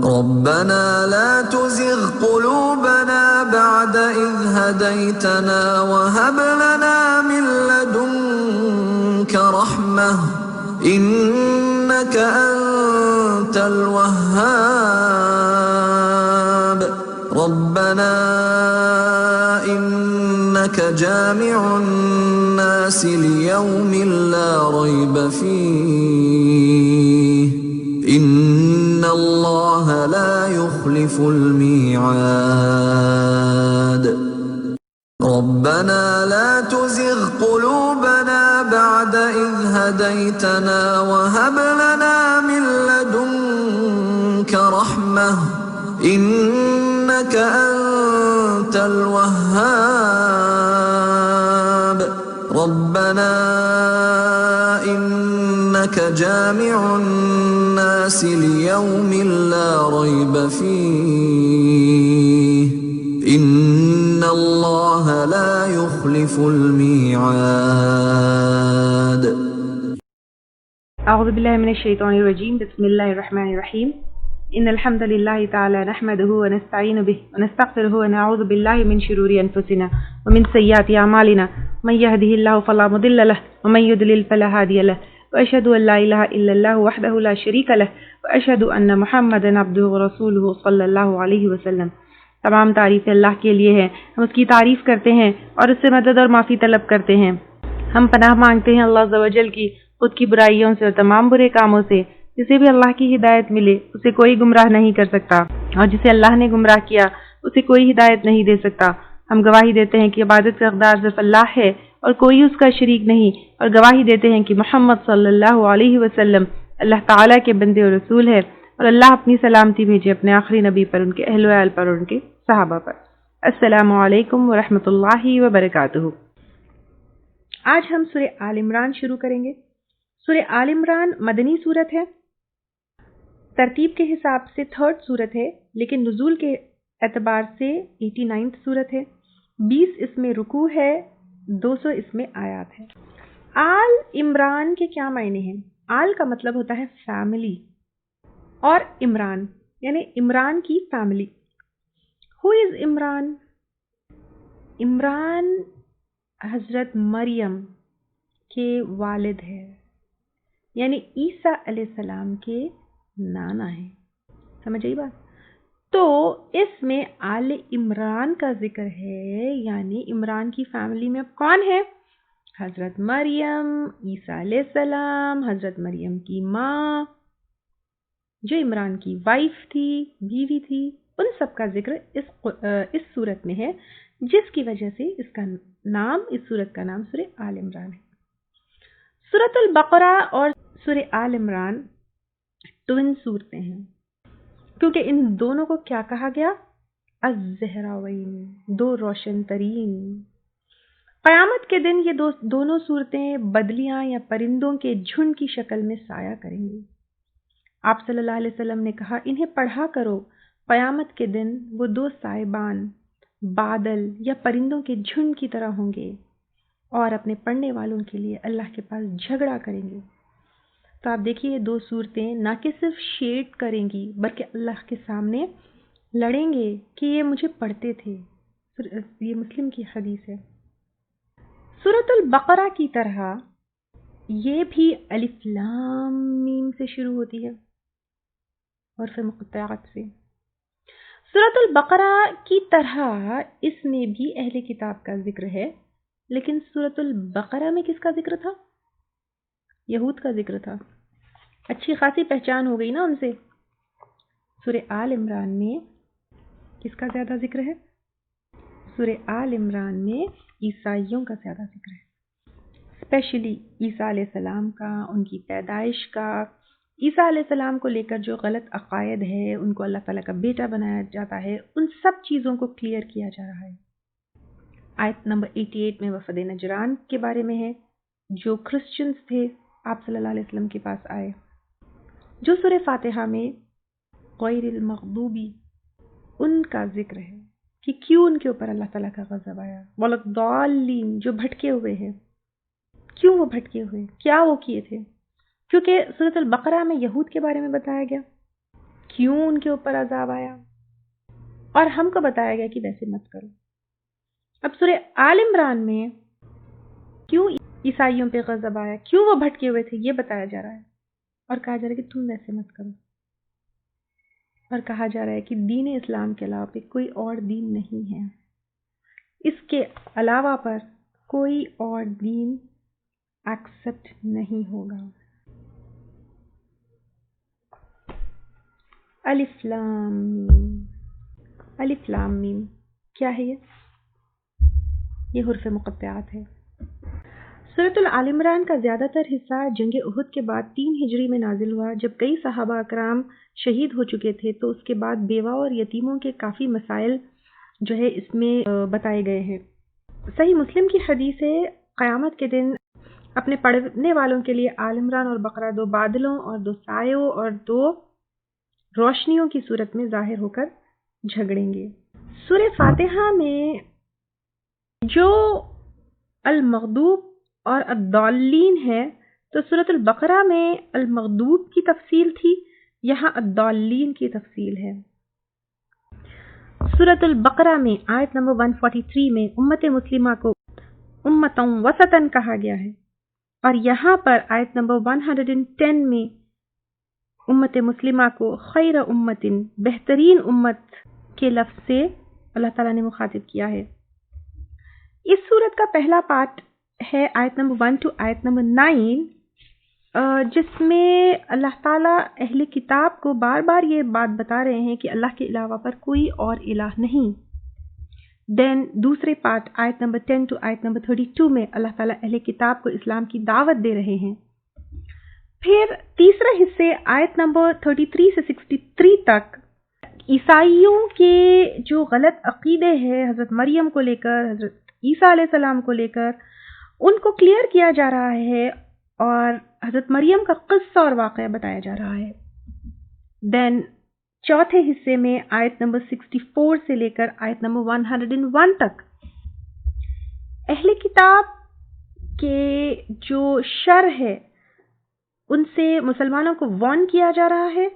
ربنا لا تزغ قلوبنا بعد إذ هديتنا وهب لنا من لدنك رحمة إنك أنت الوهاب ربنا إنك جامع الناس ليوم لا ريب فيه إن اللہ لا يخلف الميعاد ربنا لا تزغ قلوبنا بعد إذ هديتنا وهب لنا من لدنك رحمة إنك أنت الوهاب ربنا إنك جامع الناس ليوم لا ريب فيه إن الله لا يخلف الميعاد اعوذ باللہ من الشیطان الرجیم بسم اللہ الرحمن الرحیم ان الحمد للہ تعالی نحمده ونستعین به ونستغفره ونعوذ باللہ من شرور انفسنا ومن سیئات اعمالنا من يهده الله فلا مضل له ومن يضلل فلا هادي له واشهد ان لا اله الا الله وحده لا شريك له واشهد ان محمدا عبده ورسوله صلی اللہ علیہ وسلم۔ تمام تعریف اللہ کے لیے ہے، ہم اس کی تعریف کرتے ہیں اور اس سے مدد اور معافی طلب کرتے ہیں۔ ہم پناہ مانگتے ہیں اللہ عز و جل کی خود کی برائیوں سے اور تمام برے کاموں سے۔ جسے بھی اللہ کی ہدایت ملے اسے کوئی گمراہ نہیں کر سکتا، اور جسے اللہ نے گمراہ کیا اسے کوئی ہدایت نہیں دے سکتا۔ ہم گواہی دیتے ہیں کہ عبادت کا حقدار صرف اللہ ہے اور کوئی اس کا شریک نہیں، اور گواہی دیتے ہیں کہ محمد صلی اللہ علیہ وسلم اللہ تعالیٰ کے بندے اور رسول ہے، اور اللہ اپنی سلامتی بھیجے اپنے آخری نبی پر، ان کے اہل و عیال پر اور ان کے صحابہ پر۔ السلام علیکم ورحمۃ اللہ وبرکاتہ۔ آج ہم سورہ آل عمران شروع کریں گے۔ سورہ آل عمران مدنی صورت ہے، ترتیب کے حساب سے 3rd صورت ہے، لیکن نزول کے اعتبار سے 89th صورت ہے۔ 20 اس میں رکوع ہے، 200 اس میں آیات ہے۔ آل عمران کے کیا معنی ہیں؟ آل کا مطلب ہوتا ہے فیملی، اور عمران یعنی عمران کی فیملی۔ ہو از عمران؟ عمران حضرت مریم کے والد ہے، یعنی عیسیٰ علیہ السلام کے نانا ہے۔ سمجھ آئی بات؟ تو اس میں آل عمران کا ذکر ہے، یعنی عمران کی فیملی میں کون ہے؟ حضرت مریم، عیسیٰ علیہ السلام، حضرت مریم کی ماں جو عمران کی وائف تھی، بیوی تھی، ان سب کا ذکر اس صورت میں ہے، جس کی وجہ سے اس صورت کا نام سورہ آل عمران ہے۔ سورۃ البقرہ اور سورہ آل عمران ٹوئن صورتیں ہیں، کیونکہ ان دونوں کو کیا کہا گیا؟ الزہراوین، دو روشن ترین۔ قیامت کے دن یہ دونوں صورتیں بدلیاں یا پرندوں کے جھنڈ کی شکل میں سایہ کریں گی۔ آپ صلی اللہ علیہ وسلم نے کہا انہیں پڑھا کرو، قیامت کے دن وہ دو سائبان بادل یا پرندوں کے جھنڈ کی طرح ہوں گے، اور اپنے پڑھنے والوں کے لیے اللہ کے پاس جھگڑا کریں گے۔ تو آپ دیکھیے یہ دو صورتیں نہ کہ صرف شیڈ کریں گی بلکہ اللہ کے سامنے لڑیں گے کہ یہ مجھے پڑھتے تھے۔ یہ مسلم کی حدیث ہے۔ سورۃ البقرہ کی طرح یہ بھی الف لام میم سے شروع ہوتی ہے اور پھر مقطعات سے۔ سورۃ البقرہ کی طرح اس میں بھی اہل کتاب کا ذکر ہے، لیکن سورۃ البقرہ میں کس کا ذکر تھا؟ یہود کا ذکر تھا۔ اچھی خاصی پہچان ہو گئی نا ان سے۔ سورہ آل عمران میں کس کا زیادہ ذکر ہے؟ سورہ آل عمران میں عیسائیوں کا زیادہ ذکر ہے، اسپیشلی عیسیٰ علیہ السلام کا، ان کی پیدائش کا، عیسیٰ علیہ السلام کو لے کر جو غلط عقائد ہے، ان کو اللہ تعالیٰ کا بیٹا بنایا جاتا ہے، ان سب چیزوں کو کلیئر کیا جا رہا ہے۔ آیت نمبر 88 میں وفد نجران کے بارے میں ہے، جو کرسچنز تھے آپ صلی اللہ علیہ وسلم کے پاس آئے۔ جو سورہ فاتحہ میں غیر المغضوبی ان کا ذکر ہے کہ کیوں ان کے اوپر اللہ تعالیٰ کا غضب آیا، وَلَضَّالِّينَ جو بھٹکے ہوئے ہیں، کیوں وہ بھٹکے ہوئے، کیا وہ کیے تھے؟ کیونکہ سورۃ البقرہ میں یہود کے بارے میں بتایا گیا کیوں ان کے اوپر عذاب آیا، اور ہم کو بتایا گیا کہ ویسے مت کرو۔ اب سورہ آل عمران میں کیوں عیسائیوں پہ غضب آیا، کیوں وہ بھٹکے ہوئے تھے، یہ بتایا جا رہا ہے، اور کہا جا رہا ہے کہ تم ویسے مت کرو، اور کہا جا رہا ہے کہ دین اسلام کے علاوہ پہ کوئی اور دین نہیں ہے، اس کے علاوہ پر کوئی اور دین ایکسپٹ نہیں ہوگا۔ الف لام میم۔ الف لام میم کیا ہے؟ یہ حروف مقطعات ہے۔ سورۃ آل عمران کا زیادہ تر حصہ جنگ احد کے بعد 3 ہجری میں نازل ہوا، جب کئی صحابہ اکرام شہید ہو چکے تھے، تو اس کے بعد بیوہ اور یتیموں کے کافی مسائل جو ہے اس میں بتائے گئے ہیں۔ صحیح مسلم کی حدیث ہے، قیامت کے دن اپنے پڑھنے والوں کے لیے آل عمران اور بقرہ 2 بادلوں اور 2 سایوں اور 2 روشنیوں کی صورت میں ظاہر ہو کر جھگڑیں گے۔ سورہ فاتحہ میں جو المغضوب اور الضالین ہے، تو سورۃ البقرہ میں المغضوب کی تفصیل تھی، یہاں الضالین کی تفصیل ہے۔ سورۃ البقرہ میں آیت نمبر 143 میں امت مسلمہ کو امتاً وسطاً کہا گیا ہے، اور یہاں پر آیت نمبر 110 میں امت مسلمہ کو خیر امتن، بہترین امت کے لفظ سے اللہ تعالیٰ نے مخاطب کیا ہے۔ اس سورت کا پہلا پارٹ ہے آیت نمبر 1 to آیت نمبر 9، جس میں اللہ تعالیٰ اہل کتاب کو بار بار یہ بات بتا رہے ہیں کہ اللہ کے علاوہ پر کوئی اور الہ نہیں۔ دین دوسرے پارٹ آیت نمبر 10 to آیت نمبر 32 میں اللہ تعالیٰ اہل کتاب کو اسلام کی دعوت دے رہے ہیں۔ پھر تیسرے حصے آیت نمبر 33 سے 63 تک عیسائیوں کے جو غلط عقیدے ہیں حضرت مریم کو لے کر، حضرت عیسیٰ علیہ السلام کو لے کر، ان کو کلیئر کیا جا رہا ہے، اور حضرت مریم کا قصہ اور واقعہ بتایا جا رہا ہے۔ دین چوتھے حصے میں آیت نمبر 64 سے لے کر آیت نمبر 101 تک اہل کتاب کے جو شر ہے ان سے مسلمانوں کو وارن کیا جا رہا ہے،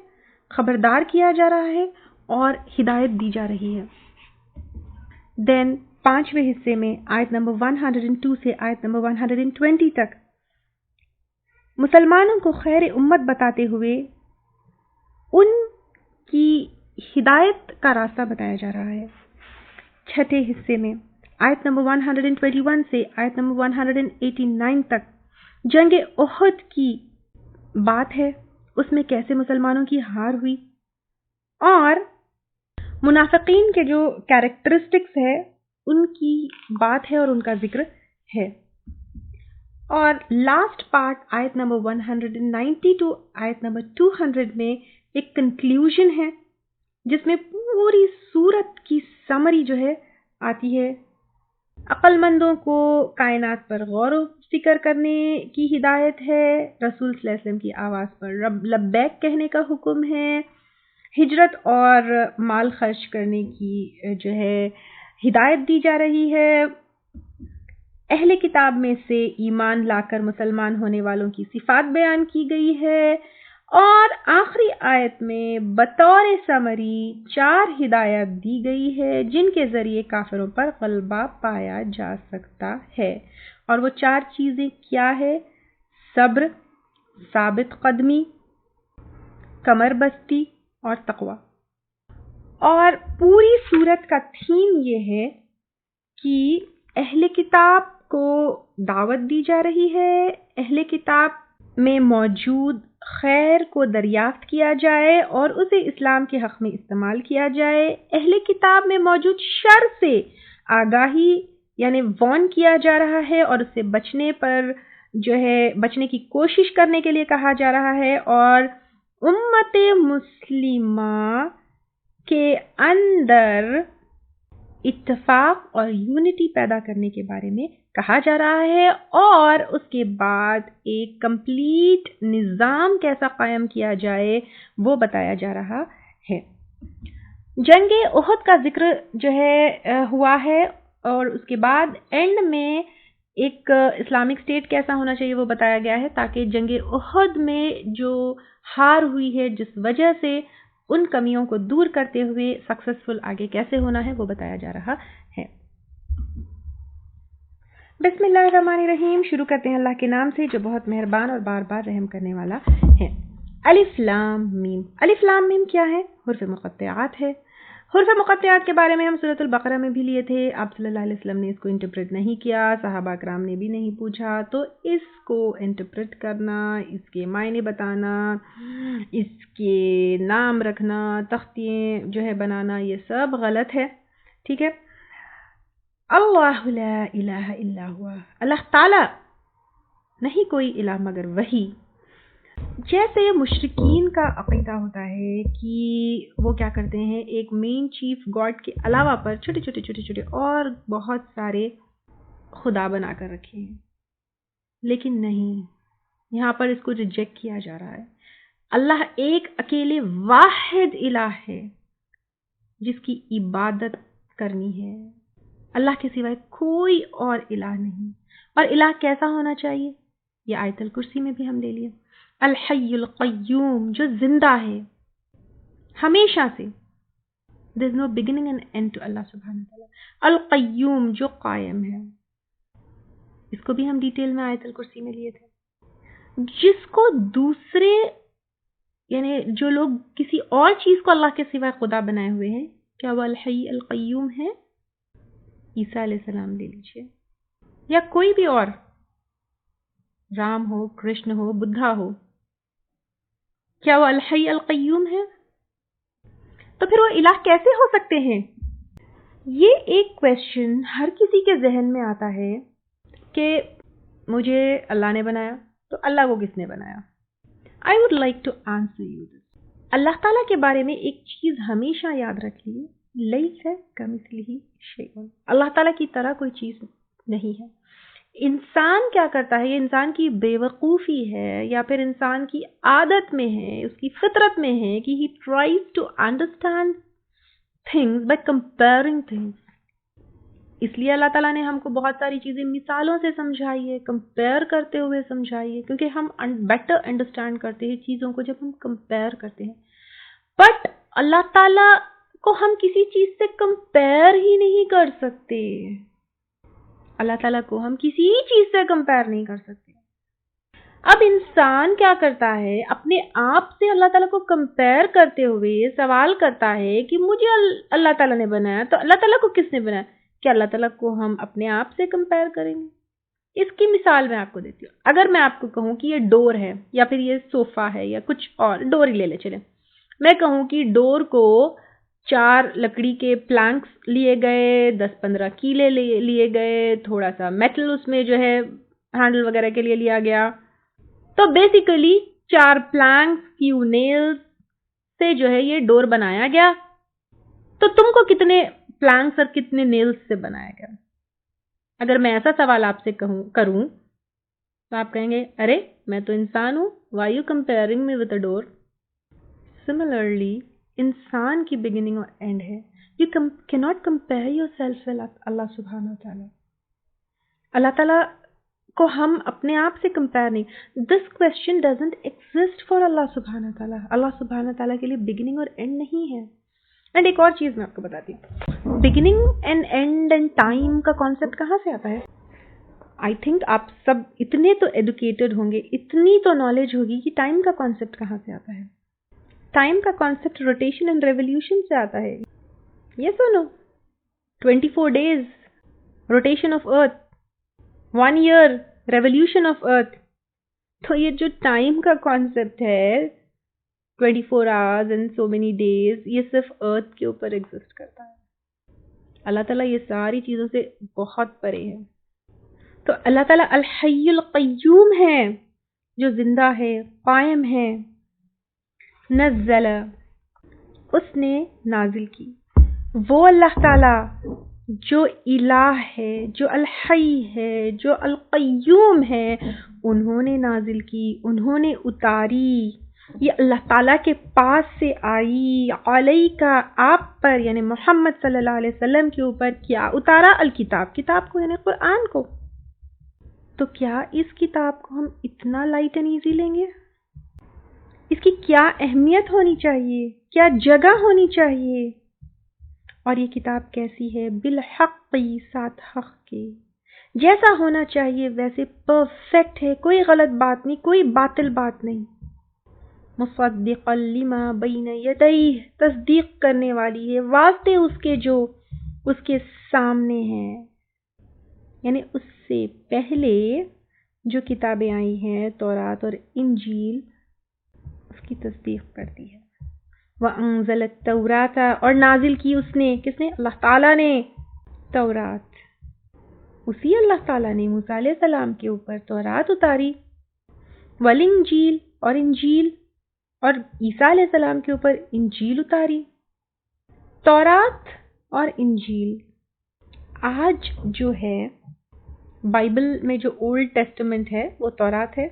خبردار کیا جا رہا ہے، اور ہدایت دی جا رہی ہے۔ دین پانچویں حصے میں آیت نمبر 102 سے آیت نمبر 120 تک مسلمانوں کو خیر امت بتاتے ہوئے ان کی ہدایت کا راستہ بتایا جا رہا ہے۔ چھٹے حصے میں آیت نمبر 121 سے آیت نمبر 189 تک جنگ احد کی بات ہے، اس میں کیسے مسلمانوں کی ہار ہوئی، اور منافقین کے جو کیریکٹرسٹکس ہے ان کی بات ہے اور ان کا ذکر ہے۔ اور لاسٹ پارٹ آیت نمبر 190 ٹو آیت نمبر 200 میں ایک کنکلیوژن ہے، جس میں پوری سورت کی سمری جو ہے آتی ہے۔ عقل مندوں کو کائنات پر غور و فکر کرنے کی ہدایت ہے، رسول صلی اللہ علیہ وسلم کی آواز پر لبیک کہنے کا حکم ہے، ہجرت اور مال خرچ کرنے کی جو ہے ہدایت دی جا رہی ہے، اہل کتاب میں سے ایمان لا کر مسلمان ہونے والوں کی صفات بیان کی گئی ہے، اور آخری آیت میں بطور سمری 4 ہدایت دی گئی ہے جن کے ذریعے کافروں پر غلبہ پایا جا سکتا ہے، اور وہ 4 چیزیں کیا ہے؟ صبر، ثابت قدمی، کمر بستی اور تقوی۔ اور پوری سورت کا تھیم یہ ہے کہ اہل کتاب کو دعوت دی جا رہی ہے، اہل کتاب میں موجود خیر کو دریافت کیا جائے اور اسے اسلام کے حق میں استعمال کیا جائے، اہل کتاب میں موجود شر سے آگاہی یعنی وارن کیا جا رہا ہے اور اس سے بچنے کی کوشش کرنے کے لیے کہا جا رہا ہے، اور امت مسلمہ کے اندر اتفاق اور یونٹی پیدا کرنے کے بارے میں کہا جا رہا ہے، اور اس کے بعد ایک کمپلیٹ نظام کیسا قائم کیا جائے وہ بتایا جا رہا ہے۔ جنگ احد کا ذکر جو ہے ہوا ہے، اور اس کے بعد اینڈ میں ایک اسلامک اسٹیٹ کیسا ہونا چاہیے وہ بتایا گیا ہے، تاکہ جنگ احد میں جو ہار ہوئی ہے جس وجہ سے ان کمیوں کو دور کرتے ہوئے سکسیسفل آگے کیسے ہونا ہے وہ بتایا جا رہا ہے۔ بسم اللہ الرحمن الرحیم، شروع کرتے ہیں اللہ کے نام سے جو بہت مہربان اور بار بار رحم کرنے والا ہے۔ الف لام میم۔ الف لام میم کیا ہے؟ حروف مقطعات ہے۔ حروف مقطعات کے بارے میں ہم سورۃ البقرہ میں بھی لیے تھے، آپ صلی اللہ علیہ وسلم نے اس کو انٹرپریٹ نہیں کیا، صحابہ کرام نے بھی نہیں پوچھا، تو اس کو انٹرپریٹ کرنا، اس کے معنی بتانا، اس کے نام رکھنا، تختیے جو ہے بنانا، یہ سب غلط ہے، ٹھیک ہے۔ اللہ لا الہ الا ہوا، اللہ تعالی نہیں کوئی الہ مگر وہی۔ جیسے مشرکین کا عقیدہ ہوتا ہے کہ وہ کیا کرتے ہیں، ایک مین چیف گاڈ کے علاوہ پر چھوٹے چھوٹے اور بہت سارے خدا بنا کر رکھے ہیں، لیکن نہیں، یہاں پر اس کو ریجیکٹ کیا جا رہا ہے۔ اللہ ایک اکیلے واحد الہ ہے جس کی عبادت کرنی ہے، اللہ کے سوائے کوئی اور الہ نہیں۔ اور الہ کیسا ہونا چاہیے، یہ آیت الکرسی میں بھی ہم لے لیے، الحی القیوم، جو زندہ ہے ہمیشہ سے، there is no beginning and end to اللہ سبحانہ وتعالی۔ القیوم، جو قائم ہے، اس کو بھی ہم ڈیٹیل میں آیت الکرسی میں لیے تھے۔ جس کو دوسرے یعنی جو لوگ کسی اور چیز کو اللہ کے سوائے خدا بنائے ہوئے ہیں، کیا وہ الحی القیوم ہے؟ عیسیٰ علیہ السلام لے لیجیے، یا کوئی بھی اور، رام ہو، کرشن ہو، بدھا ہو، کیا وہ الحی القیوم ہے؟ تو پھر وہ الہ کیسے ہو سکتے ہیں؟ یہ ایک کویسچن ہر کسی کے ذہن میں آتا ہے کہ مجھے اللہ نے بنایا تو اللہ کو کس نے بنایا؟ I would like to answer you this۔ اللہ تعالیٰ کے بارے میں ایک چیز ہمیشہ یاد رکھیے، لیس کمثلہ شیء، اللہ تعالیٰ کی طرح کوئی چیز نہیں ہے۔ انسان کیا کرتا ہے، یہ انسان کی بے وقوفی ہے یا پھر انسان کی عادت میں ہے، اس کی فطرت میں ہے کہ he tries to understand things by comparing things۔ اس لیے اللہ تعالیٰ نے ہم کو بہت ساری چیزیں مثالوں سے سمجھائی ہے، کمپیئر کرتے ہوئے سمجھائی ہے، کیونکہ ہم بیٹر انڈرسٹینڈ کرتے ہیں چیزوں کو جب ہم کمپیئر کرتے ہیں۔ بٹ اللہ تعالیٰ کو ہم کسی چیز سے کمپیئر ہی نہیں کر سکتے، اللہ تعالیٰ کو ہم کسی چیز سے کمپیئر نہیں کر سکتے۔ اب انسان کیا کرتا ہے، اپنے آپ سے اللہ تعالیٰ کو کمپیئر کرتے ہوئے سوال کرتا ہے کہ مجھے اللہ تعالیٰ نے بنایا تو اللہ تعالیٰ کو کس نے بنایا؟ کیا اللہ تعالیٰ کو ہم اپنے آپ سے کمپیئر کریں گے؟ اس کی مثال میں آپ کو دیتی ہوں۔ اگر میں آپ کو کہوں کہ یہ ڈور ہے یا پھر یہ صوفہ ہے یا کچھ اور، ڈور ہی لے لے چلیں، میں کہوں کہ ڈور کو 4 لکڑی کے پلانکس لیے گئے، 10-15 کیلے لیے گئے، تھوڑا سا میٹل اس میں جو ہے ہینڈل وغیرہ کے لیے لیا گیا، تو بیسیکلی 4 پلانکس، فیو نیلز سے جو ہے یہ ڈور بنایا گیا۔ تو تم کو کتنے پلانکس اور کتنے نیلز سے بنایا گیا؟ اگر میں ایسا سوال آپ سے کروں تو آپ کہیں گے ارے میں تو انسان ہوں، why you comparing me with a door? Similarly انسان کی بگننگ اور اینڈ ہے، you can not compare yourself with Allah سبحانہ وتعالی۔ اللہ تعالیٰ کو ہم اپنے آپ سے کمپیئر نہیں، دس کویسچن ڈزنٹ ایگزسٹ فار اللہ سبحانہ تعالیٰ۔ اللہ سبحانہ تعالیٰ کے لیے بگننگ اور اینڈ نہیں ہے۔ اینڈ ایک اور چیز میں آپ کو بتاتی ہوں، beginning and and and time کا کانسیپٹ کہاں سے آتا ہے؟ آئی تھنک آپ سب اتنے تو ایڈوکیٹڈ ہوں گے، اتنی تو نالج ہوگی کہ ٹائم کا کانسیپٹ کہاں سے آتا ہے۔ ٹائم کا کانسیپٹ روٹیشن اینڈ ریولیوشن سے آتا ہے، یس اور نو؟ 24 days rotation of earth, 1 year revolution of earth. تو یہ جو ٹائم کا کانسیپٹ ہے، 24 hours and so many days، یہ صرف ارتھ کے اوپر ایگزسٹ کرتا ہے۔ اللہ تعالیٰ یہ ساری چیزوں سے بہت پرے ہے۔ تو اللہ تعالیٰ الحی القیوم ہے، جو زندہ ہے، قائم ہے۔ نزل، اس نے نازل کی، وہ اللہ تعالیٰ جو الہ ہے، جو الحی ہے، جو القیوم ہے، انہوں نے نازل کی، انہوں نے اتاری، یہ اللہ تعالیٰ کے پاس سے آئی۔ علیکہ، آپ پر یعنی محمد صلی اللہ علیہ وسلم کے اوپر کیا اتارا؟ الکتاب، کتاب کو یعنی قرآن کو۔ تو کیا اس کتاب کو ہم اتنا لائٹ اینڈ ایزی لیں گے؟ اس کی کیا اہمیت ہونی چاہیے، کیا جگہ ہونی چاہیے، اور یہ کتاب کیسی ہے، بالحق، ساتھ حق کے، جیسا ہونا چاہیے ویسے پرفیکٹ ہے، کوئی غلط بات نہیں، کوئی باطل بات نہیں، مصدقا لما بین یدیہ، تصدیق کرنے والی ہے واسطے اس کے جو اس کے سامنے ہیں، یعنی اس سے پہلے جو کتابیں آئی ہیں تورات اور انجیل اس کی تصدیق کرتی ہے۔ وَأَنزَلَ التَّوْرَاةَ، اور نازل کی اس نے، کس نے؟ اللہ تعالیٰ نے، تورات، اسی اللہ تعالیٰ نے موسیٰ علیہ السلام کے اوپر تورات اتاری، والانجیل، اور انجیل، اور عیسیٰ علیہ السلام کے اوپر انجیل اتاری۔ تورات اور انجیل آج جو ہے بائبل میں جو اولڈ ٹیسٹمنٹ ہے وہ تورات ہے،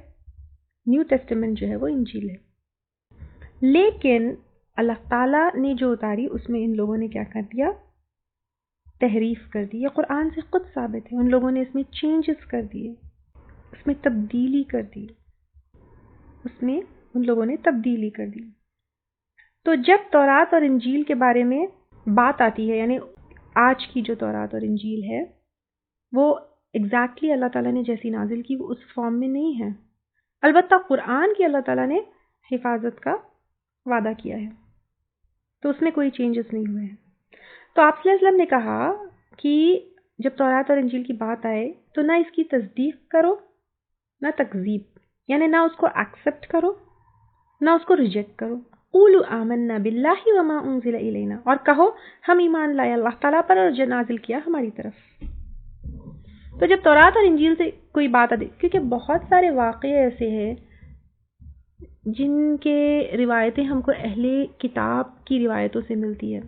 نیو ٹیسٹمنٹ جو ہے وہ انجیل ہے، لیکن اللہ تعالیٰ نے جو اتاری اس میں ان لوگوں نے کیا کر دیا؟ تحریف کر دی۔ یہ قرآن سے خود ثابت ہے، ان لوگوں نے اس میں چینجز کر دیے، اس میں تبدیلی کر دی، اس میں ان لوگوں نے تبدیلی کر دی۔ تو جب تورات اور انجیل کے بارے میں بات آتی ہے، یعنی آج کی جو تورات اور انجیل ہے وہ ایگزیکٹلی اللہ تعالیٰ نے جیسی نازل کی وہ اس فارم میں نہیں ہے، البتہ قرآن کی اللہ تعالیٰ نے حفاظت کا وعدہ کیا ہے، تو اس میں کوئی چینجز نہیں ہوئے ہیں۔ تو آپ صلی اللہ علیہ وسلم نے کہا کہ جب تورات اور انجیل کی بات آئے تو نہ اس کی تصدیق کرو نہ تکذیب، یعنی نہ اس کو ایکسپٹ کرو نہ اس کو ریجیکٹ کرو۔ قولوا آمنا باللہ وما انزل الینا، اور کہو ہم ایمان لائے اللہ تعالیٰ پر اور جو نازل کیا ہماری طرف۔ تو جب تورات اور انجیل سے کوئی بات آتی، کیونکہ بہت سارے واقعے ایسے ہیں جن کے روایتیں ہم کو اہل کتاب کی روایتوں سے ملتی ہے،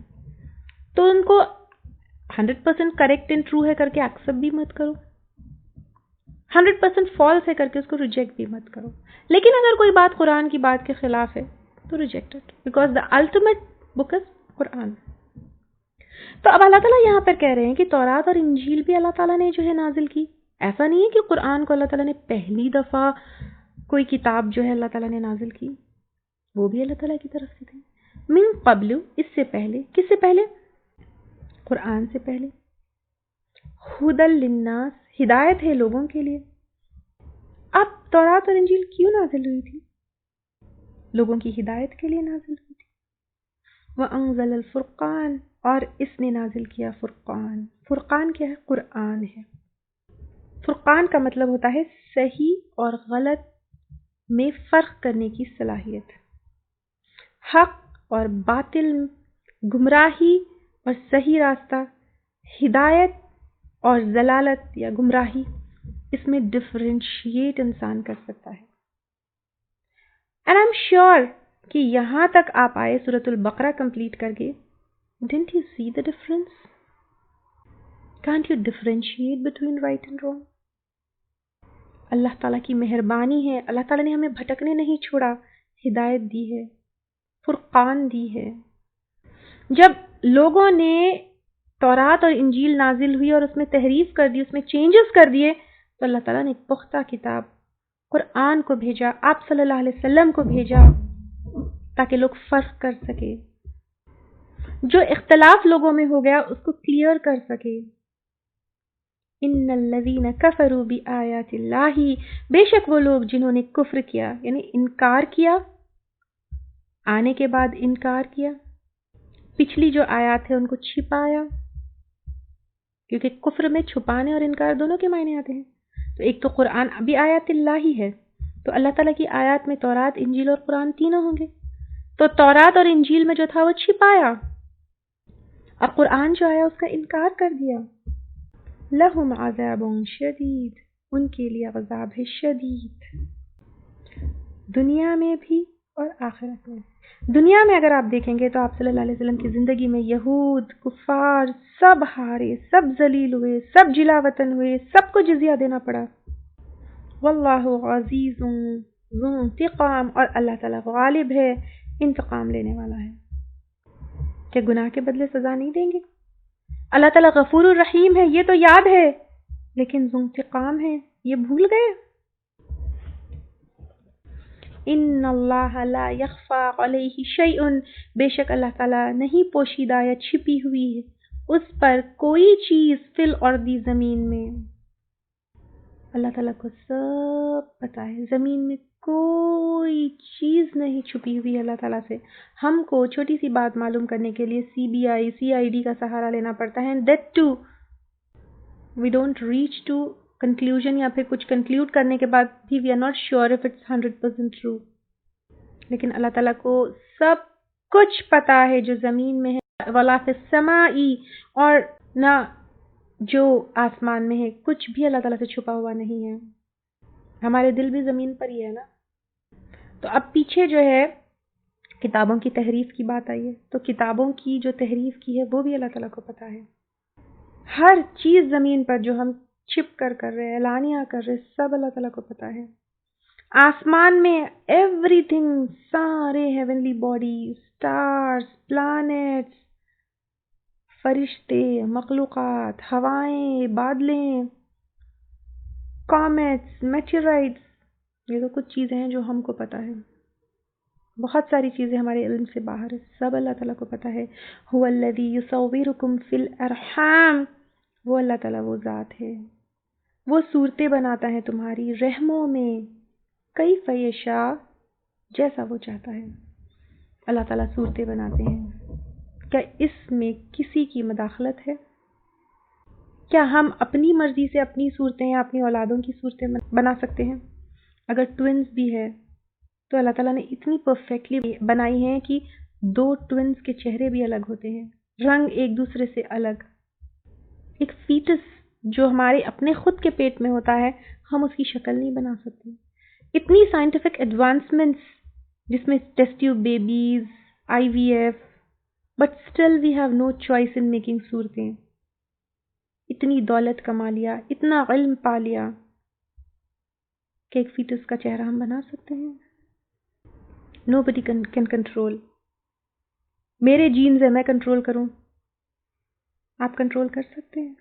تو ان کو 100% کریکٹ اینڈ ٹرو ہے کر کے ایکسپٹ بھی مت کرو، 100% فالس ہے کر کے اس کو ریجیکٹ بھی مت کرو، لیکن اگر کوئی بات قرآن کی بات کے خلاف ہے تو reject it, because the ultimate book is Quran. تو اب اللہ تعالیٰ یہاں پر کہہ رہے ہیں کہ تورات اور انجیل بھی اللہ تعالیٰ نے جو ہے نازل کی، ایسا نہیں ہے کہ قرآن کو اللہ تعالیٰ نے پہلی دفعہ کوئی کتاب جو ہے اللہ تعالیٰ نے نازل کی، وہ بھی اللہ تعالیٰ کی طرف سے تھی، من قبل، اس سے پہلے، کس سے پہلے؟ قرآن سے پہلے، ہدی للناس، ہدایت ہے لوگوں کے لیے۔ اب تورات اور انجیل کیوں نازل ہوئی تھی؟ لوگوں کی ہدایت کے لیے نازل ہوئی تھی۔ وَأَنزَلَ الْفُرْقَانَ، اور اس نے نازل کیا فرقان۔ فرقان کیا ہے؟ قرآن ہے۔ فرقان کا مطلب ہوتا ہے صحیح اور غلط میں فرق کرنے کی صلاحیت، حق اور باطل، گمراہی اور صحیح راستہ، ہدایت اور ضلالت یا گمراہی، اس میں ڈفرینشیٹ انسان کر سکتا ہے۔ اینڈ آئی ایم شیور کہ یہاں تک آپ آئے سورۃ البقرہ کمپلیٹ کر کے، didn't you see the difference? Can't you differentiate between right and wrong? اللہ تعالیٰ کی مہربانی ہے، اللہ تعالیٰ نے ہمیں بھٹکنے نہیں چھوڑا، ہدایت دی ہے، فرقان دی ہے۔ جب لوگوں نے تورات اور انجیل نازل ہوئی اور اس میں تحریف کر دی، اس میں چینجز کر دیے، تو اللہ تعالیٰ نے ایک پختہ کتاب قرآن کو بھیجا، آپ صلی اللہ علیہ وسلم کو بھیجا، تاکہ لوگ فرق کر سکے، جو اختلاف لوگوں میں ہو گیا اس کو کلیئر کر سکے۔ ان الذین کفروا بآیات اللہ، بے شک وہ لوگ جنہوں نے کفر کیا، یعنی انکار کیا، آنے کے بعد انکار کیا، پچھلی جو آیات ہے ان کو چھپایا، کیونکہ کفر میں چھپانے اور انکار دونوں کے معنی آتے ہیں۔ تو ایک تو قرآن بھی آیات اللہ ہی ہے، تو اللہ تعالیٰ کی آیات میں تورات، انجیل اور قرآن تینوں ہوں گے، تو تورات اور انجیل میں جو تھا وہ چھپایا، اور قرآن جو آیا اس کا انکار کر دیا۔ لہم عذاب شدید، ان کے لیے عذاب ہے شدید، دنیا میں بھی اور آخرت میں۔ دنیا میں اگر آپ دیکھیں گے تو آپ صلی اللہ علیہ وسلم کی زندگی میں یہود، کفار سب ہارے، سب ذلیل ہوئے، سب جلا وطن ہوئے، سب کو جزیہ دینا پڑا۔ واللہ عزیز ذو انتقام، اور اللہ تعالیٰ غالب ہے، انتقام لینے والا ہے۔ کیا گناہ کے بدلے سزا نہیں دیں گے؟ اللہ تعالیٰ غفور الرحیم ہے، یہ تو یاد ہے، لیکن ذو انتقام ہے، یہ بھول گئے۔ ان اللہ لا یخفا علیہ شیء، بے شک اللہ تعالیٰ نہیں پوشیدہ یا چھپی ہوئی ہے اس پر کوئی چیز فی الارض زمین میں۔ اللہ تعالیٰ کو سب پتہ ہے، زمین میں کوئی چیز نہیں چھپی ہوئی اللہ تعالیٰ سے۔ ہم کو چھوٹی سی بات معلوم کرنے کے لیے CBI CID کا سہارا لینا پڑتا ہے، that too we don't reach to conclusion، یا پھر کچھ کنکلیوڈ کرنے کے بعد بھی we are not sure if it's 100% true، لیکن اللہ تعالیٰ کو سب کچھ پتہ ہے جو زمین میں ہے، ولا فی السماء، اور نہ جو آسمان میں ہے، کچھ بھی اللہ تعالیٰ سے چھپا ہوا نہیں ہے۔ ہمارے دل بھی زمین پر ہی ہے نا۔ تو اب پیچھے جو ہے کتابوں کی تحریف کی بات آئی ہے، تو کتابوں کی جو تحریف کی ہے وہ بھی اللہ تعالیٰ کو پتہ ہے۔ ہر چیز زمین پر جو ہم چھپ کر رہے ہیں، اعلانیہ کر رہے، سب اللہ تعالیٰ کو پتہ ہے۔ آسمان میں ایوری تھنگ، سارے ہیونلی باڈیز، اسٹارز، پلانٹس، فرشتے، مخلوقات، ہوائیں، بادلیں، کامٹس، میٹیورائٹس، یہ تو کچھ چیزیں ہیں جو ہم کو پتہ ہے۔ بہت ساری چیزیں ہمارے علم سے باہر ہے، سب اللہ تعالیٰ کو پتہ ہے۔ هو الذی یصورکم فی الارحام، وہ اللہ تعالیٰ وہ ذات ہے، وہ صورتیں بناتا ہے تمہاری رحموں میں، کیف یشاء، جیسا وہ چاہتا ہے۔ اللہ تعالیٰ صورتیں بناتے ہیں، کیا اس میں کسی کی مداخلت ہے؟ کیا ہم اپنی مرضی سے اپنی صورتیں یا اپنی اولادوں کی صورتیں بنا سکتے ہیں؟ اگر ٹوئنز بھی ہے تو اللہ تعالیٰ نے اتنی پرفیکٹلی بنائی ہیں کہ دو ٹوئنز کے چہرے بھی الگ ہوتے ہیں، رنگ ایک دوسرے سے الگ۔ ایک فیٹس جو ہمارے اپنے خود کے پیٹ میں ہوتا ہے، ہم اس کی شکل نہیں بنا سکتے۔ اتنی سائنٹیفک ایڈوانسمنٹس جس میں test tube babies, IVF، but still we have no choice in making صورتیں۔ اتنی دولت کما لیا، اتنا علم پا لیا کہ ایک فیٹس کا چہرہ ہم بنا سکتے ہیں؟ Nobody can control۔ میرے جینز ہے، میں کنٹرول کروں، آپ کنٹرول کر سکتے ہیں؟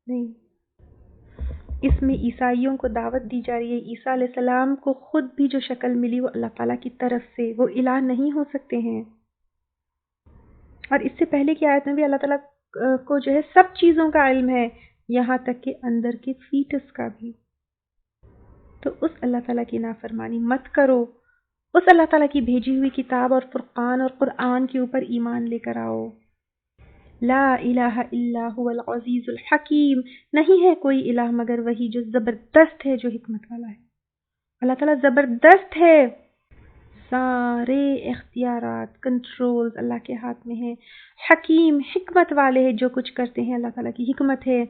نہیں۔ اس میں عیسائیوں کو دعوت دی جا رہی ہے، عیسیٰ علیہ السلام کو خود بھی جو شکل ملی وہ اللہ تعالیٰ کی طرف سے، وہ الہ نہیں ہو سکتے ہیں۔ اور اس سے پہلے کی آیت میں بھی اللہ تعالیٰ کو جو ہے سب چیزوں کا علم ہے، یہاں تک کہ اندر کے فیٹس کا بھی۔ تو اس اللہ تعالیٰ کی نافرمانی مت کرو، اس اللہ تعالیٰ کی بھیجی ہوئی کتاب اور فرقان اور قرآن کے اوپر ایمان لے کر آؤ۔ لا الہ الا هو العزیز الحکیم، نہیں ہے کوئی الہ مگر وہی جو زبردست ہے، جو حکمت والا ہے۔ اللہ تعالیٰ زبردست ہے، سارے اختیارات، کنٹرولز اللہ کے ہاتھ میں ہیں۔ حکیم، حکمت والے ہیں، جو کچھ کرتے ہیں اللہ تعالیٰ کی حکمت ہے۔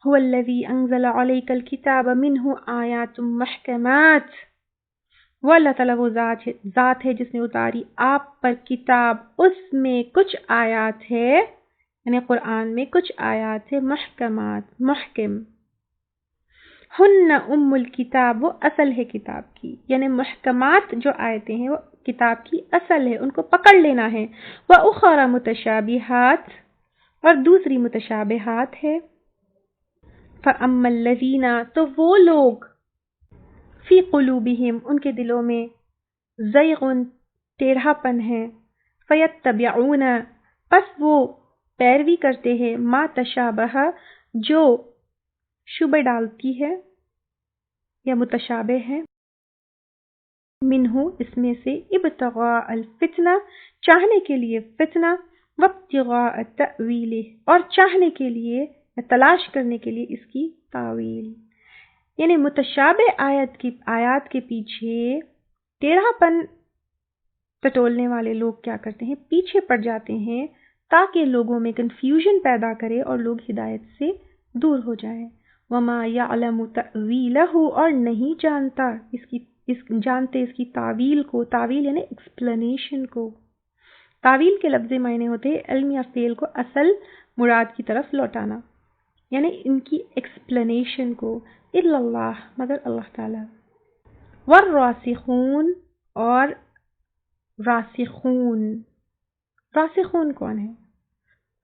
هو الذی انزل علیک الکتاب منہ آیات محکمات، وہ اللہ تعالیٰ وہ ذات ہے جس نے اتاری آپ پر کتاب، اس میں کچھ آیات ہے، یعنی قرآن میں کچھ آیات ہے محکمات، محکم۔ ہن ام الکتاب، وہ اصل ہے کتاب کی، یعنی محکمات جو آیتیں ہیں وہ کتاب کی اصل ہے، ان کو پکڑ لینا ہے۔ وَأُخَرَ مُتَشَابِهَاتٍ، اور دوسری متشابہات ہے۔ فَأَمَّا الَّذِينَ، تو وہ لوگ، فی قلوبہم، ان کے دلوں میں، زیغ، ٹیڑھا پن ہے، فیتبعون، پس وہ پیروی کرتے ہیں، ما تشابہ، جو شبہ ڈالتی ہے یا متشابہ ہے، منہ، اس میں سے، ابتغاء الفتنہ، چاہنے کے لیے فتنہ، وابتغاء تأویلہ، اور چاہنے کے لیے، تلاش کرنے کے لیے اس کی تاویل۔ یعنی متشابہ آیات کے پیچھے ٹیڑھا پن ٹٹولنے والے لوگ کیا کرتے ہیں، پیچھے پڑ جاتے ہیں تاکہ لوگوں میں کنفیوژن پیدا کرے اور لوگ ہدایت سے دور ہو جائیں۔ وما یعلم تأویلہ، اور نہیں جانتا جانتے اس کی تعویل کو، تعویل یعنی ایکسپلینیشن کو۔ تعویل کے لفظ معنی ہوتے ہیں علم یا فعل کو اصل مراد کی طرف لوٹانا، یعنی ان کی ایکسپلینیشن کو، الا اللہ، مگر اللہ تعالی۔ والراسخون، اور راسخون، راسخون کون ہے؟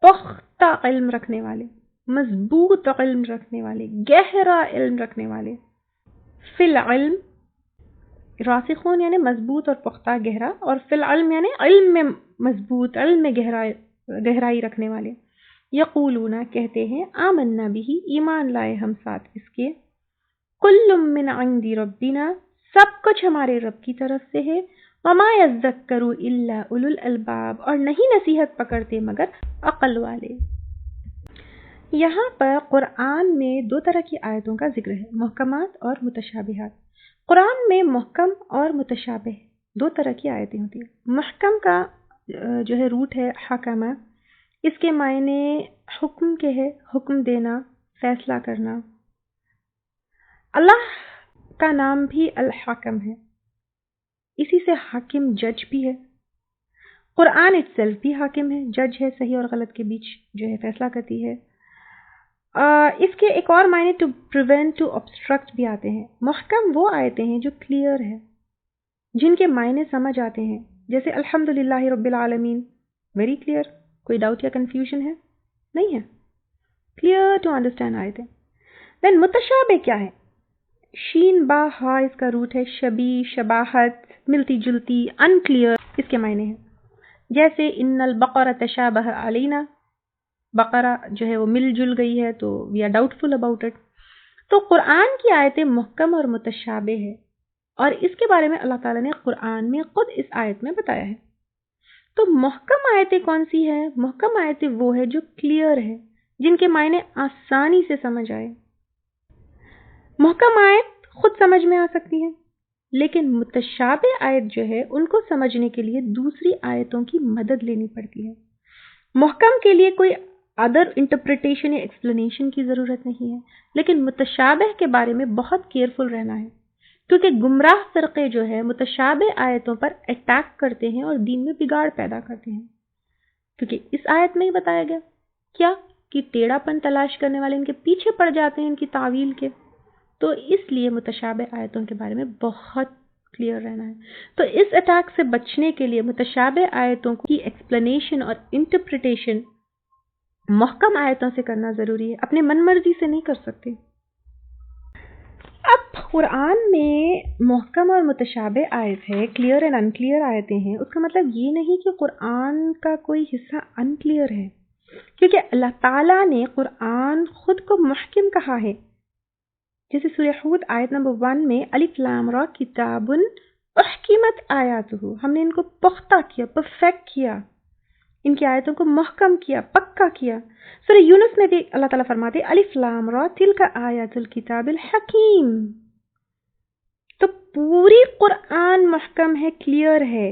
پختہ علم رکھنے والے، مضبوط علم رکھنے والے، گہرا علم رکھنے والے، فی العلم، راسخون یعنی مضبوط اور پختہ گہرا، اور فی العلم یعنی علم میں مضبوط، علم میں گہرائی رکھنے والے. یقولون کہتے ہیں، آمنا بھی ایمان لائے ہم ساتھ اس کے، کل من عند ربنا سب کچھ ہمارے رب کی طرف سے ہے، وما یذکر الا اولو الالباب اور نہیں نصیحت پکڑتے مگر عقل والے. یہاں پر قرآن میں دو طرح کی آیتوں کا ذکر ہے، محکمات اور متشابہات. قرآن میں محکم اور متشابہ دو طرح کی آیتیں ہوتی ہیں. محکم کا جو ہے روٹ ہے حکمہ، اس کے معنی حکم کے ہے، حکم دینا، فیصلہ کرنا. اللہ کا نام بھی الحاکم ہے، اسی سے حاکم جج بھی ہے. قرآن اٹسیلف بھی حاکم ہے، جج ہے، صحیح اور غلط کے بیچ جو ہے فیصلہ کرتی ہے. اس کے ایک اور معنی ٹو پریونٹ ٹو obstruct بھی آتے ہیں. محکم وہ آیتیں ہیں جو کلیئر ہے، جن کے معنی سمجھ آتے ہیں، جیسے الحمدللہ رب العالمین، ویری کلیئر، کوئی ڈاؤٹ یا کنفیوژن ہے نہیں ہے، کلیئر ٹو انڈرسٹینڈ آیتیں. دین متشابہ کیا ہے؟ شین با ہا اس کا روٹ ہے، شبی، شباہت، ملتی جلتی، انکلیئر اس کے معنی ہیں. جیسے ان البقرہ تشابہ علینا، بقرہ جو ہے وہ مل جل گئی ہے تو we are doubtful about it. تو قرآن کی آیتیں محکم اور متشابہ ہے، اور اس کے بارے میں اللہ تعالیٰ نے قرآن میں خود اس آیت میں بتایا ہے. تو محکم آیتیں کون سی ہیں؟ محکم آیتیں وہ ہے جو کلیئر ہے، جن کے معنی آسانی سے سمجھ آئے. محکم آیت خود سمجھ میں آ سکتی ہے، لیکن متشابہ آیت جو ہے ان کو سمجھنے کے لیے دوسری آیتوں کی مدد لینی پڑتی ہے. محکم کے لیے کوئی ادر انٹرپریٹیشن یا ایکسپلینیشن کی ضرورت نہیں ہے، لیکن متشابہ کے بارے میں بہت کیئرفل رہنا ہے، کیونکہ گمراہ فرقے جو ہے متشابہ آیتوں پر اٹیک کرتے ہیں اور دین میں بگاڑ پیدا کرتے ہیں. کیونکہ اس آیت میں ہی بتایا گیا کیا کہ ٹیڑھا پن تلاش کرنے والے ان کے پیچھے پڑ جاتے ہیں ان کی تعویل کے. تو اس لیے متشابہ آیتوں کے بارے میں بہت کلیئر رہنا ہے. تو اس اٹیک سے بچنے کے لیے متشابہ آیتوں کی ایکسپلینیشن اور انٹرپریٹیشن محکم آیتوں سے کرنا ضروری ہے، اپنے من مرضی سے نہیں کر سکتے. اب قرآن میں محکم اور متشابہ آیت ہے، کلیئر اینڈ انکلیئر آیتیں ہیں، اس کا مطلب یہ نہیں کہ قرآن کا کوئی حصہ انکلیئر ہے، کیونکہ اللہ تعالیٰ نے قرآن خود کو محکم کہا ہے. جیسے سورہ ہود آیت نمبر 1 میں الف لام را کتاب احکمت آیاتہ، ہم نے ان کو پختہ کیا، پرفیکٹ کیا، ان کی آیتوں کو محکم کیا، پکا کیا. سورہ یونس میں بھی اللہ تعالیٰ فرماتے الف لام را تلک آیات الکتاب الحکیم. تو پوری قرآن محکم ہے، کلیئر ہے،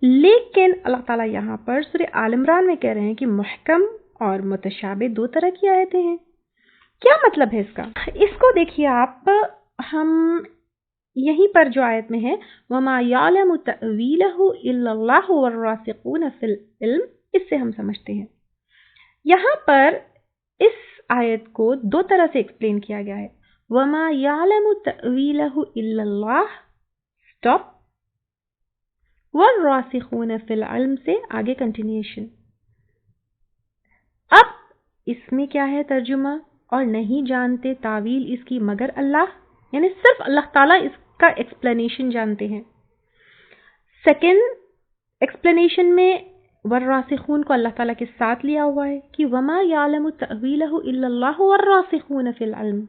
لیکن اللہ تعالیٰ یہاں پر سورہ آل عمران میں کہہ رہے ہیں کہ محکم اور متشابہ دو طرح کی آیتیں ہیں. کیا مطلب ہے اس کا؟ اس کو دیکھیے آپ، ہم یہیں پر جو آیت میں ہے وَمَا يَعْلَمُ تَأْوِيلَهُ إِلَّا اللَّهُ وَالرَّاسِخُونَ فِي الْعِلْمِ، اس سے ہم سمجھتے ہیں. یہاں پر اس آیت کو دو طرح سے ایکسپلین کیا گیا ہے. وَمَا يَعْلَمُ تَأْوِيلَهُ إِلَّا اللَّهُ، سٹاپ، وَالرَّاسِخُونَ فِي الْعِلْمِ سے آگے کنٹینیوشن. اب اس میں کیا ہے ترجمہ؟ اور نہیں جانتے تعویل اس کی مگر اللہ، یعنی صرف اللہ تعالیٰ اس کا ایکسپلینیشن جانتے ہیں. سیکنڈ ایکسپلینیشن میں والراسخون کو اللہ تعالیٰ کے ساتھ لیا ہوا ہے کہ وما یعلم تأویلہ الا اللہ والراسخون فی العلم،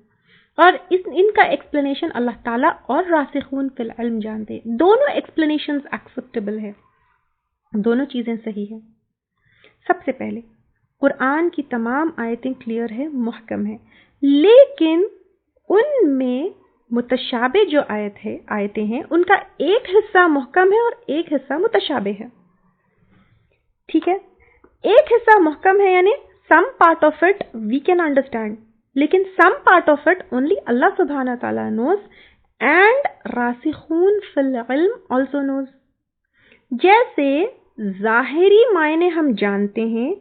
اور ان کا ایکسپلینیشن اللہ تعالیٰ اور راسخون فی العلم جانتے. دونوں ایکسپلینیشنز ایکسیپٹیبل ہے، دونوں چیزیں صحیح ہیں. سب سے پہلے قرآن کی تمام آیتیں کلیئر ہے، محکم ہے، لیکن ان میں متشابہ جو آیتیں ہیں ان کا ایک حصہ محکم ہے اور ایک حصہ متشابہ ہے. ٹھیک ہے، ایک حصہ محکم ہے یعنی some part of it we can understand, لیکن some part of it only Allah سبحانہ تعالیٰ نوز اینڈ راسخون فی العلم آلسو نوز. جیسے ظاہری معنی ہم جانتے ہیں،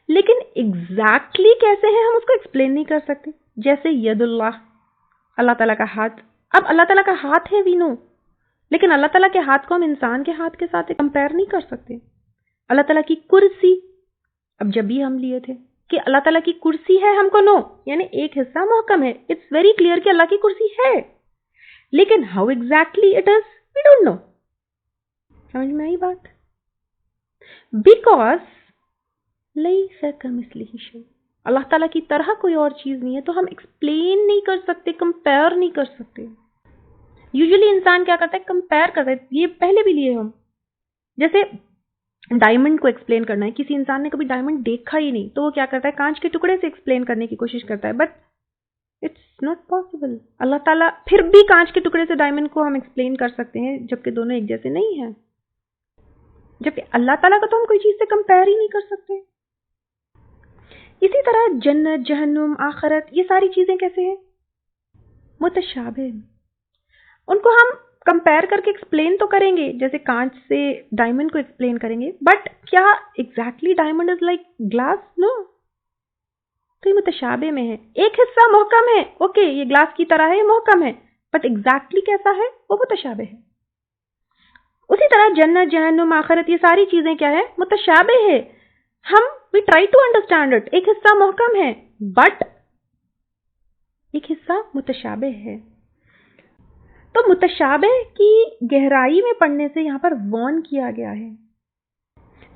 لیکن ایگزیکٹلی کیسے ہیں ہم اس کو ایکسپلین نہیں کر سکتے. جیسے ید اللہ تعالیٰ کا ہاتھ. اب اللہ تعالیٰ کا ہاتھ ہے وی نو، لیکن اللہ تعالیٰ کے ہاتھ کو ہم انسان کے ہاتھ کے ساتھ کمپیئر نہیں کر سکتے. اللہ تعالیٰ کی کرسی، اب جب بھی ہم لیے تھے کہ اللہ تعالیٰ کی کرسی ہے، ہم کو نو، یعنی ایک حصہ محکم ہے، اٹس ویری کلیئر کہ اللہ کی کرسی ہے، لیکن how exactly it is We don't know. سمجھ میں آئی بات؟ بیکاز لیس کمثلہ شیء، اللہ تعالیٰ کی طرح کوئی اور چیز نہیں ہے، تو ہم ایکسپلین نہیں کر سکتے، کمپیئر نہیں کر سکتے. یوزلی انسان کیا کرتا ہے؟ کمپیئر کرتا ہے. یہ پہلے بھی لیے ہم، جیسے ڈائمنڈ کو ایکسپلین کرنا ہے. کسی انسان نے کبھی ڈائمنڈ دیکھا ہی نہیں تو وہ کیا کرتا ہے؟ کانچ کے ٹکڑے سے ایکسپلین کرنے کی کوشش کرتا ہے، بٹ اٹس ناٹ پاسبل. اللہ تعالیٰ پھر بھی کانچ کے ٹکڑے سے ڈائمنڈ کو ہم ایکسپلین کر سکتے ہیں، جبکہ دونوں ایک جیسے نہیں ہیں. جبکہ اللہ تعالیٰ کا تو ہم کوئی چیز سے کمپیئر ہی نہیں کر سکتے. اسی طرح جنت، جہنم، آخرت، یہ ساری چیزیں کیسے ہیں؟ متشابہ. ان کو ہم کمپیئر کر کے ایکسپلین تو کریں گے، جیسے کانچ سے ڈائمنڈ کو ایکسپلین کریں گے، بٹ کیا exactly diamond is like glass? No. تو یہ متشابہ میں ہے. ایک حصہ محکم ہے، اوکے یہ گلاس کی طرح ہے، یہ محکم ہے، بٹ ایگزیکٹلی کیسا ہے؟ وہ متشابہ ہے. اسی طرح جنت، جہنم، آخرت، یہ ساری چیزیں کیا ہے؟ متشابہ ہے. ہم we try to understand it. ایک حصہ محکم ہے بٹ ایک حصہ متشابہ ہے. تو متشابہ کی گہرائی میں پڑھنے سے یہاں پر وارن کیا گیا ہے.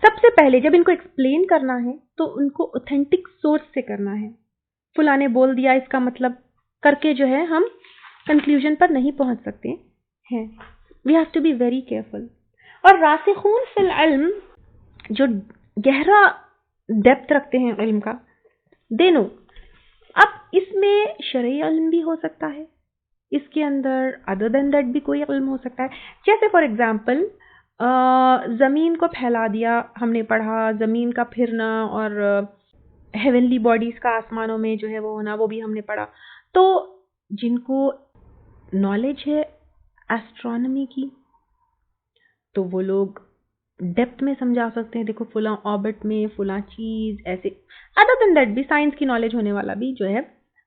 سب سے پہلے جب ان کو ایکسپلین کرنا ہے تو ان کو اوتھینٹک سورس سے کرنا ہے. فلاں نے بول دیا اس کا مطلب کر کے جو ہے ہم کنکلوژن پر نہیں پہنچ سکتے ہیں. We have to be very careful. اور راسخون فی العلم جو گہرا ڈیپتھ رکھتے ہیں علم کا، دے نو. اب اس میں شرعی علم بھی ہو سکتا ہے، اس کے اندر ادر دین دیٹ بھی کوئی علم ہو سکتا ہے. جیسے فار ایگزامپل زمین کو پھیلا دیا، ہم نے پڑھا زمین کا پھرنا اور ہیونلی باڈیز کا آسمانوں میں جو ہے وہ ہونا، وہ بھی ہم نے پڑھا. تو جن کو نالج ہے ایسٹرونومی کی تو وہ لوگ ڈیپتھ میں سمجھا سکتے ہیں، دیکھو فلاں آربٹ میں فلاں چیز ایسے. ادر دین دیٹ بھی سائنس کی نالج ہونے والا بھی جو ہے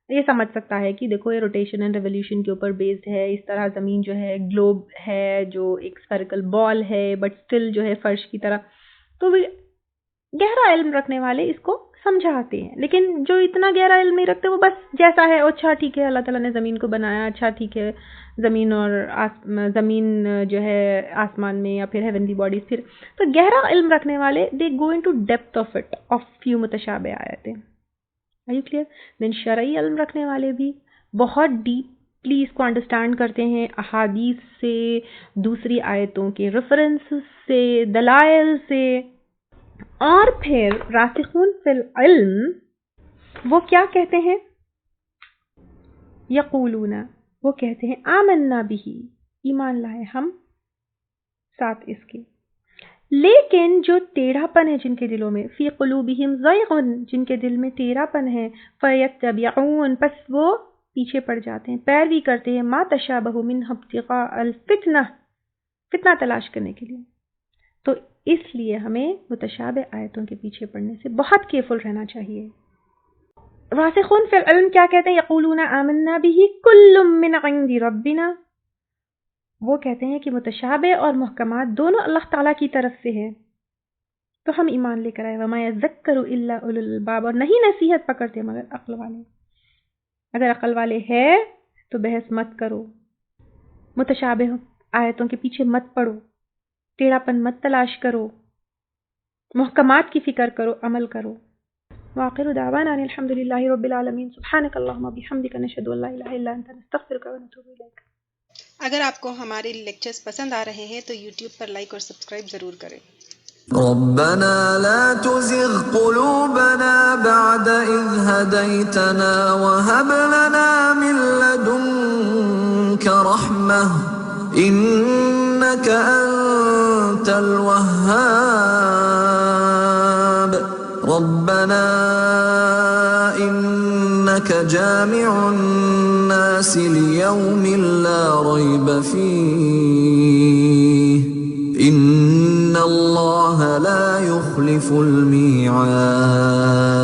یہ سمجھ سکتا ہے کہ دیکھو یہ روٹیشن اینڈ ریولیوشن کے اوپر بیسڈ ہے. اس طرح زمین جو ہے گلوب ہے جو ایک اسفیریکل بال ہے بٹ اسٹل جو ہے فرش کی طرح. تو گہرا علم رکھنے والے اس کو سمجھاتے ہیں، لیکن جو اتنا گہرا علم نہیں رکھتے وہ بس جیسا ہے اچھا ٹھیک ہے اللہ تعالیٰ نے زمین کو بنایا، اچھا ٹھیک ہے زمین اور زمین جو ہے آسمان میں یا پھر ہیونلی باڈیز. پھر تو گہرا علم رکھنے والے they go into depth of it of few متشابہ آیتیں. Are you clear? دین شرعی علم رکھنے والے بھی بہت ڈیپلی اس کو انڈرسٹینڈ کرتے ہیں، احادیث سے، دوسری آیتوں کے ریفرنس سے، دلائل سے. اور پھر راسخون فی العلم وہ کیا کہتے ہیں؟ یقولون، وہ کہتے ہیں آمنا بہ، ایمان لائے ہم ساتھ اس کے. لیکن جو ٹیڑھا پن ہے جن کے دلوں میں، فی قلوبہم زیغ، جن کے دل میں ٹیڑھا پن ہے، فیتبعون، پس وہ پیچھے پڑ جاتے ہیں، پیروی کرتے ہیں، ما تشابہ منہ ابتغاء الفتنہ، فتنہ تلاش کرنے کے لیے. تو اس لیے ہمیں متشابہ آیتوں کے پیچھے پڑنے سے بہت کیئرفل رہنا چاہیے. راسخون فی العلم کیا کہتے ہیں؟ یقولون آمنا بہ کل من عند ربنا، وہ کہتے ہیں کہ متشابہ اور محکمات دونوں اللہ تعالیٰ کی طرف سے ہیں تو ہم ایمان لے کر آئے. وما یذکر الا اولو الالباب، اور نہیں نصیحت پکڑتے مگر عقل والے. اگر عقل والے ہیں تو بحث مت کرو، متشابہ آیتوں کے پیچھے مت پڑو، ٹیڑھا پن مت تلاش کرو، محکمات کی فکر کرو، عمل کرو. وآخر دعوانا ان الحمد للہ رب العالمین. سبحانک اللہم وبحمدک، نشہد ان لا الہ الا انت، نستغفرک ونتوب الیک. اگر آپ کو ہمارے لیکچرز پسند آ رہے ہیں تو یوٹیوب پر لائک اور سبسکرائب ضرور کریں. ربنا لا تزغ قلوبنا بعد إذ هديتنا وهب لنا من لدنك رحمة إنك أنت الوهاب. ربنا إنك جامع الناس ليوم لا ريب فيه إن الله لا يخلف الميعاد.